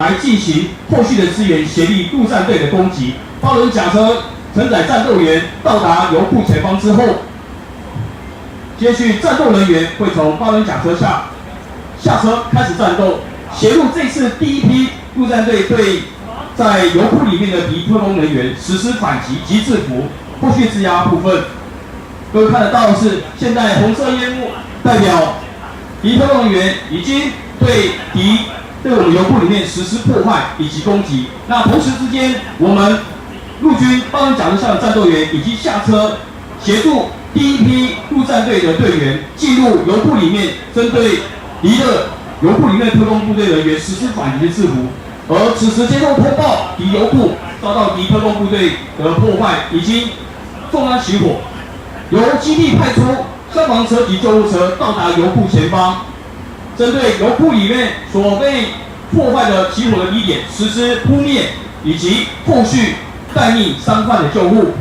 来进行后续的支援，协力陆战队的攻击。8轮甲车承载战斗员到达油库前方之后，接续战斗人员会从8轮甲车下车开始战斗，协助这次第一批陆战队对在油库里面的敌特工人员实施反击及制服。后续制压部分，各位看得到的是，现在红色烟幕代表敌特工人员已经对我们油库里面实施破坏以及攻击。那同时之间，我们陆军8轮甲车上的战斗员已经下车协助第一批陆战队的队员进入油库里面，针对敌的油库里面的特工部队人员实施反击的制服。而此时接受通报，敌油库遭到敌特工部队的破坏，已经重安起火，由基地派出消防车及救护车到达油库前方，针对油库里面所被破坏的起火的地点实施扑灭以及后续待命伤患的救护。